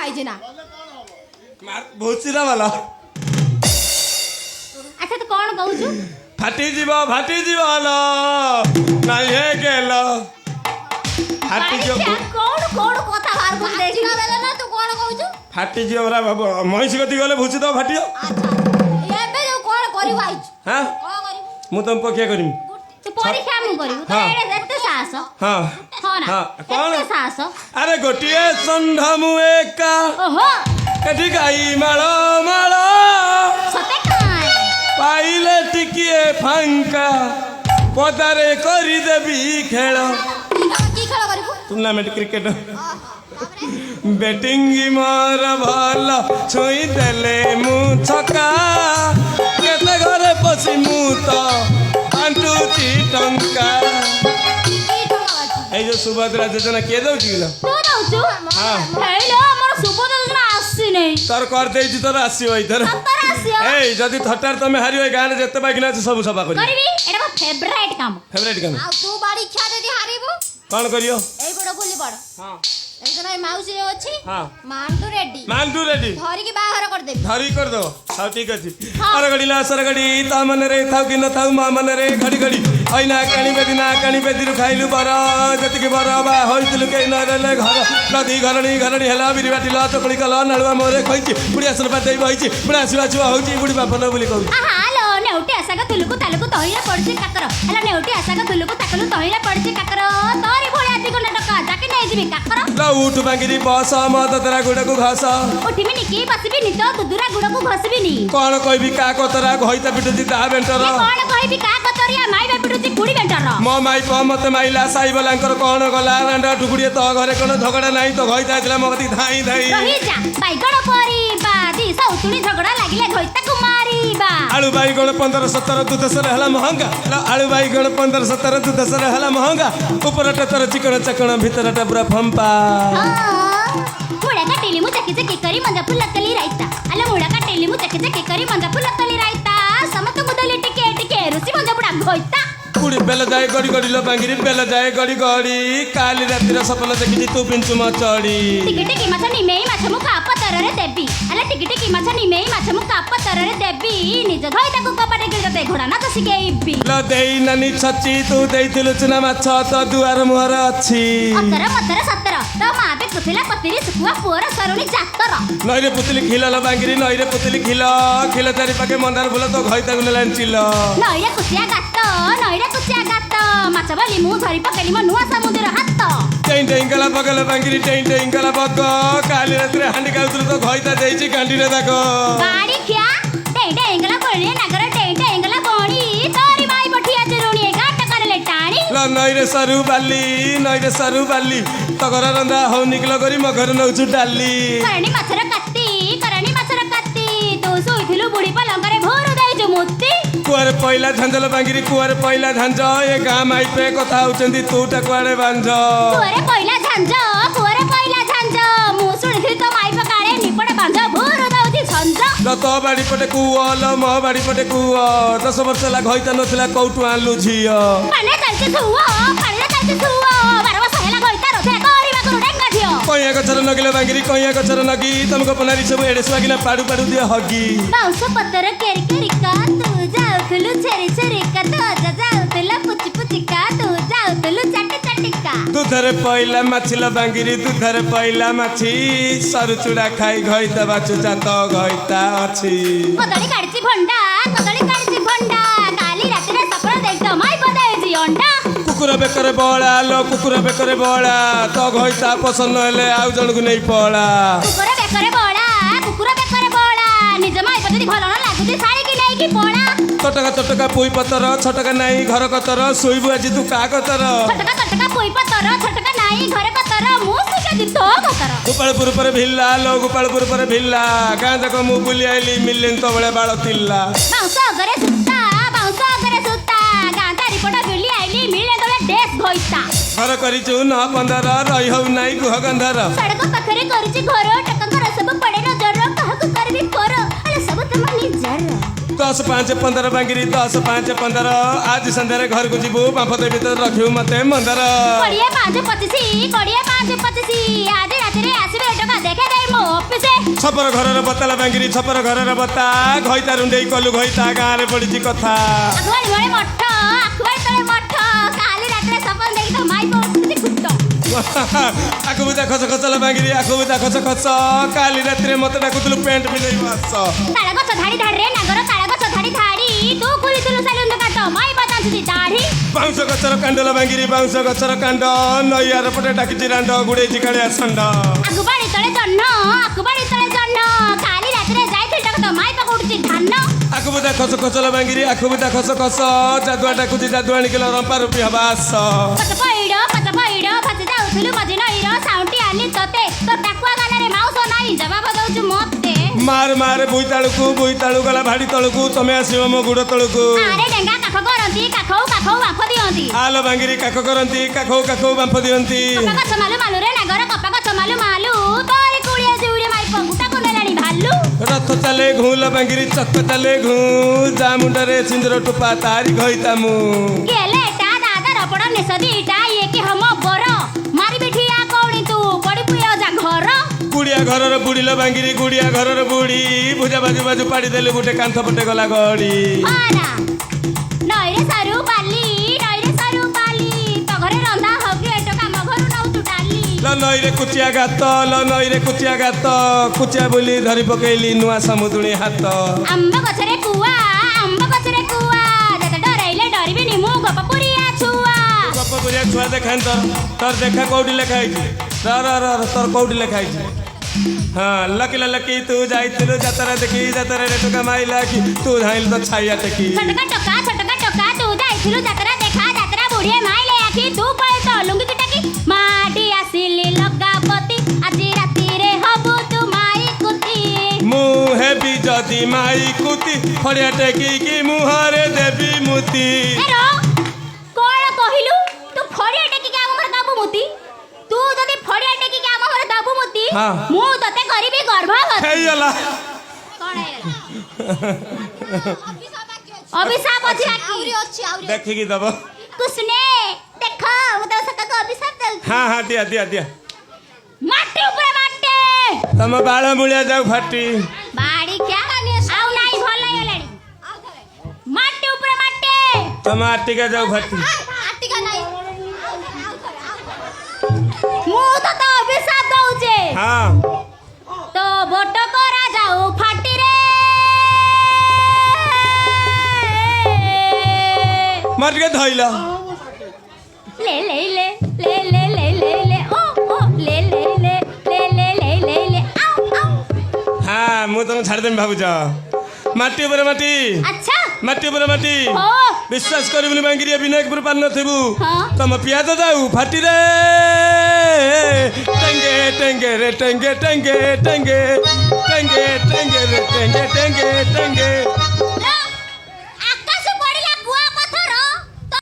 खाई ना भूसीरा वाला अच्छा तो कौन कहू छु फाटी जीव लो नहीं है गेलो फाटी जीव कौन कौन कथा बाहर को देखिना बेला ना तू कौन कहू छु फाटी जीव रा महिष गति गले भूसी दो फाटी अच्छा एबे जो कौन करिव आइछ हां कौन करिव मु तुम पकिया करिम तू परीक्षा मु करिव तो एडे जत्ते साहस हां हां ना कौन साहस अरे गोटिए षंढ मु एका ओहो कठी गाई माळो माळो सते काय पाइले टिकिए फांका पदारे करी देबी खेल की खेल करिव टूर्नामेंट क्रिकेट बैटिंग मोर भल छुई देले मु छका केते घरे पसी मु तो आंटुची टंका ए जो सुभद्रा योजना के दउची लो तू दउछु हां हेलो हमर सुबोध योजना आसी नै तोर कर देछि तोर आसीओ इधर सत्तर आसी ए जदी थटार तमे हारियो गान जत्ते बाकिना सब सफा करी करबी एटा फेवरेट काम फेवरेट गान आ तू बाड़ी इच्छा देदी हारिबो कोन करियो एई बड़ बोली पड़ हां एकजना माउसी अछि हां मांटू रेडी धरी के बाहर कर देबी धरी कर दो हां ठीक अछि हाँ। अरगड़ीला सरगड़ी ता मन रे थाउ कि न थाउ मा मन रे घड़ी घड़ी ऐना काणी बेदी रु खाइलु बर जति के बर बा होइतलु के न रेले घर नदी घरणी हला बिरी बाटिला चकड़ी कला नळवा मोरे खइछि बुढ़िया सन पादै बहिछि बुढ़ा सिवा छुआ होछि बुढ़ी बापन बोली कहू हालो नेउटी आसागा तुलुकु तालुकु तहिला पड़छि काकर हला नेउटी आसागा तुलुकु ताकलु तहिला पड़छि काकर तोरी भोळा दिगो नाटक जाके नै जिबी काकर ला उठ बांगिरी बस मत तेरा गुडा को घास उठिमी निकी बसिबी नि तो दुदुरा गुडा को घसबी नि कोन कहबी का कोतरा घइता पिटुछि ता बेंटर कोन कहबी का कतरिया माई बा पिटुछि कुड़ी बेंटर मो माई प मते माइला साई बलांकर कोन गला रांडा टुकुड़िए तो घरे कोन झगड़ा नाही तो घइता आइला मगती धाई धाई रही जा बाइगण परी बादी सौतुणी झगड़ा लागिले घइता कुमारीबा आलू बाइगण 15-17 दूध सर हला महंगा आलू बाइगण 15-17 दूध सर हला महंगा ऊपरटा तर चिकन चकण भीतरटा पूरा फंपा मुळा काटेली मु चकी चकी करी मंजा फुलकली रायता अले मुळा काटेली मु चकी चकी करी मंजा फुलकली रायता समत मुदली टिके टिके रुसी मंजा बुडा घइता कुड़ी बेल जाए गड़ी गड़ी लो बांगिरी बेल जाए गड़ी गड़ी काली रातिर सपन देखि तू पिंचु म चढ़ी टिके टिके माछ निमेई माछ मु कापतर रे देबी अले टिके टिके माछ निमेई माछ मु कापतर रे देबी निज घइता को कपाटे गिरते घोड़ा ना तो सिकेइबी लो देई नानी छची तू देइथिलु चुना माछ तो दुआर मुहर अछि अतर मतर सतर तो माबे कुथिला पतिरी सुकुआ पोर सरुणी जातर नइरे पुतली खिला लो बांगिरी नइरे पुतली खिला चारि पाके मंदार फुल तो घइता गुले लांचिल नइरे कुचिया गात नइरे कुचिया गात माछ बोली मु धरि पकेली म नुआ समुद्र हात टें टें गला बगल बांगिरी टें टें गला बग काली रातिर हांडी गाउतलु तो घइता देइछि कांडी रे दाको गाड़ी क्या डे डे एंगला कोळी नगर डे डे एंगला कोणी तोरी माई बठिया जरुणी गाट करले टाणी ल नइरे सरू बाली तगर रंदा हो निकल करी म घर नउछु डाली करणी माछर कत्ती तू सोइथिलु बुढी पलंगरे भोर देइजु मुत्ती कुआर पहिला झांजल बांगिरी कुआर पहिला झांज ए गां माई पे कथा होचंदी तूटा कुआरे बांझ कुआरे पहिला झांज मु सुनिथिलि तो माई पकाळे निपड बांझ भोर दउची झंझ तो बाड़ी पटे कुआल म बाड़ी पटे कुआ 10 वर्ष ला घइता नथिला कौटु आलु झियो पाने चालची सुवा 12 वर्ष हेला घइता रथे करिबा को डेंगा धियो कइया गछर नगिले बांगिरी कइया गछर नगी तुमको पनारी सब एडे स्वागिना पाडू पाडू दिए हगी बाउस पत्तर केरी केरी का तू जाउथलु छेरी छेरी का तो जाउथला पुची पुची का तू जाउथलु चाटी चाटी का दूधरे पहिला माछिला बांगिरी दूधरे पहिला माछी सरु चुड़ा खाई घइता बाचु जात घइता अछि कदली काढची भंडा काली रात्री सपन देखतो माई बदायची अंडा कुकुर बेकरे बळा तो घइता पसंद हेले आउ जणकु नै पळा कुकुर बेकरे बळा निज माई पति घर न लागुती साड़ी की नै की पळा तटका पुई पतर छटका नाई घर कतर सोइबु आजि तू का कतर छटका पुई पतर छटका नाई घर कतर मु सिका दि तो कतर गोपालपुर पर भिल्ला गां जाक मु बुली आइली मिलेन तो बळे बाळ तिल्ला बाउंस अगरे सुत्ता गां तारी पटा बुली आइली मिले तो डेस घइता घर करिछु न 15 रहि हउ नाई गुह गंधर सड़क पखरे करिछि घर टकर सब पड़े नजर कहकु करबी कर अरे सब तुम निजर 10-5-15 बांगिरी 10-5-15 आज संध्यारे घर को जीवु बाप देवी तो रखिउ मते मंदर 20-5-25 आदि राति रे आसीबे टका दे ଦେଖେ ଦେଇ ମୋ ଅଫିସେ ଛପର ଘରର ବତାଲା ବାଙ୍ଗିରି ଛପର ଘରର ବତା ଘଇତା ରୁଣ୍ଡେଇ କଲୁ ଘଇତା ଗାଁରେ ପଡ଼ିଛି କଥା ଆଖୁବାଳି ବଳେ ମଠ ଆଖୁବାଳି ତଳେ ମଠ କାଲି ରାତିରେ ସପନ ଦେଖି ତ ମାଇ ପଡୁଛି ଖୁଟ ଆକୁ ବୁଦା ଖସ ଖସଲା ବାଙ୍ଗିରି ଆକୁ ବୁଦା ଖସ ଖସ କାଲି ରାତିରେ ମତେ ଡାକୁଥିଲୁ ପ୍ୟାଣ୍ଟ ପିନ୍ଧେଇ ଆସ ତାଳ ଗଛ ଧାଡ଼ି ଧାଡ଼ିରେ ନାଗର ତାଳ ଗଛ ଧାଡ଼ି ଧାଡ଼ି ତୁ କୁଲିଥିଲୁ ସାଲୁନ କାଟ ମାଇ ବତାନ୍ତି ଦାଢ଼ି ବାଉଁଶ ଗଛର କାଣ୍ଡଲ ବାଙ୍ଗିରି ବାଉଁଶ ଗଛର କାଣ୍ଡ ନଈଆର ପଟେ ଡାକିଛି ରାଣ୍ଡ ଗୁଡେଇଛି କାଳିଆ ଷଣ୍ଢ ଆଖୁବାଳି ତଳେ ଜହ୍ନ ଆଖୁବାଳି ତଳେ ଜହ୍ନ କାଲି ରାତିରେ ଯାଇଥିଲି ଡାକ ତ ମାଇ ପକଉଡୁଛି ଧାନ ଆକୁ ବୁଦା ଖସ ଖସଲା ବାଙ୍ଗିରି ଆକୁ ବୁଦା ଖସ ଖସ ଯାଦୁଆ ଡାକୁଛି ଯାଦୁ ଆଣିକିଲ ରମ୍ପା ରୁପି ହବା ଆସ ପଛ ପଇଡ଼ ଭାଜି ଯାଉଥିଲୁ ମଝି ନଈର ସାଉଣ୍ଟି ଆଲି ତତେ ତୋ ଟାକୁଆ ଗାନରେ ମାଉସ ନାହିଁ ଜବାବ ଦଉଛୁ ମତେ ମାର ବୋଇତାଳୁକୁ ବୋଇତାଳୁ ଗଲା ଭାଡ଼ି ତଳକୁ ତମେ ଆସିବ ମୋ ଗୁଡ଼ ତଳକୁ ଆରେ ଡେଙ୍ଗା କାଖ କରନ୍ତି କାଖଉ ବାମ୍ଫ ଦିଅନ୍ତି ଆଲ ବାଙ୍ଗିରି କାଖ କରନ୍ତି କାଖଉ ବାମ୍ଫ ଦିଅନ୍ତି କପା ଗଛ ମାଲୁ ମାଲୁରେ ନାଗର କପା ଗଛ ମାଲୁ ମାଲୁ ତୋରି କୁଳିଆ ଶିଉଳି ମାଇ ପଙ୍ଗୁଟାକୁ ନେଲାଣି ଭାଲୁ ରଥ ଚାଲେ ଘୁଁଲ ବାଙ୍ଗିରି ଚକ ଚାଲେ ଘୁଁ ଯା ମୁଣ୍ଡରେ ସିନ୍ଦୁର ଟୋପା ତାରି ଘଇତା ମୁଁ କେଲେଟା ଦାଦା ରପଡ଼ ନେଶ ଦିଟା ଇଏ କି ହମ ବର ମାରିବି ଠିଆ କଉଣି ତୁ ପଡ଼ି ପୁଅ ଯା ଘର ଗୁଡିଆ ଘରର ବୁଡ଼ିଲ ବାଙ୍ଗିରି ଗୁଡିଆ ଘରର ବୁଢ଼ୀ ଭୁଜା ବାଜୁ ବାଜୁ ପାଡ଼ି ଦେଲୁ ଗୋଟେ କାନ୍ଥ ପଟେ ଗଲା ଗଡ଼ି ଆରା ନଈରେ ସରୁ ବାଲି ତ ଘରେ ରନ୍ଧା ହଗି ଏଟ କାମ ଘରୁ ନଉଛୁ ଡାଲି ଲ ନଈରେ କୁଚିଆ ଗାତ କୁଚିଆ ବୋଲି ଧରି ପକେଇଲି ନୂଆ ସମୁଦୁଣି ହାତ ଆମ୍ବ ଗଛରେ କୁଆ ଯେତେ ଡରେଇଲେ ଡରିବିନି ମୁଁ ଗପ ପୁରିଆ ଛୁଆ ଗପ ପୁରିଆ ଛୁଆ ଦେଖାନି ତୋର ଦେଖା କୋଉଠି ଲେଖା ହେଇଛି ତୋର କୋଉଠି ଲେଖା ହେଇଛି ହଁ ଲକି ତୁ ଯାଇଥିଲୁ ଯାତ୍ରା ଦେଖି ଯାତ୍ରାରେ ଟୋକା ମାଇଲା କି ତୁ ଧାଇଲୁ ତ ଛାଇଆ ଟେକି ଛୋଟକା ଟୋକା ତୁ ଯାଇଥିଲୁ ଯାତ୍ରା ଦେଖା ଯାତ୍ରା ବୁଢ଼ିଏ ମାଇଲେ ଆଖି ତୁ ପଳେ ତ ଲୁଙ୍ଗି କିଟାକି ମାଟି ଆସିଲି ଲଗାପତି ଆଜି ରାତିରେ ହବୁ ତୁ ମାଇ କୁତି ମୁଁ ହେବି ଯଦି ମାଇ କୁତି ଫଡ଼ିଆ ଟେକିକି ମୁହଁରେ ଦେବି ମୁତି କଣ କହିଲୁ ତୁ ଫଡ଼ିଆ ଟେକିକି ଆମ ଘରେ ଦବୁ ମୁତି ତୁ ଯଦି ଫଡ଼ିଆ ଟେକିକି ଆମ ଘରେ ଦବୁ ମୁତି ମୁଁ ତତେ କରିବି ଗର୍ଭବତୀ ହେଇଗଲା କଣ ଅଭିଶାପ ଅଛି ଆହୁରି ଅଛି ଦେଖିକି ଦବ କୁସୁନେ ଦେଖ ମୁଁ ତ ସକାକୁ ଅଭିଶାପ ଦେଉଛି ହଁ ଦିଆ ମାଟି ଉପରେ ମାଟି ତମ ବାଳ ମୂଳିଆ ଯାଉ ଫାଟି ବାଡ଼ି କ୍ୟା ଆଉ ନାଇଁ ଭଲ ହେଇଗଲାଣି ମାଟି ଉପରେ ମାଟି ତମ ଆଟିକା ଯାଉ ଫାଟି ଆଟିକା ନାଇଁ ମୁଁ ତ ଅଭିଶାପ ଦଉଛେ ହଁ ତ ବୋଟ କରା ଯାଉ ଫାଟି ରେ ମୋର ଟିକେ ଧଇଲ ले ले ले ले ले ले ले ले ओ ओ ले ले ले ले ले ले ले ले आओ आओ ହଁ ମୁଁ ତମକୁ ଛାଡ଼ିଦେମି ଭାବୁଛ ମାଟି ଉପରେ ମାଟି अच्छा ମାଟି ଉପରେ ମାଟି हो ବିଶ୍ୱାସ କରିବୁନି ବାଙ୍ଗିରି ବିନାୟକପୁର ପାରି ନଥିବୁ ହଁ ତମ ପିଆଜ ଯାଉ ଫାଟିରେ ଟେଙ୍ଗେ ଟେଙ୍ଗେ ରେ ଟେଙ୍ଗେ ଟେଙ୍ଗେ ଟେଙ୍ଗେ ଟେଙ୍ଗେ ଟେଙ୍ଗେ ରେ ଟେଙ୍ଗେ ଟେଙ୍ଗେ ଟେଙ୍ଗେ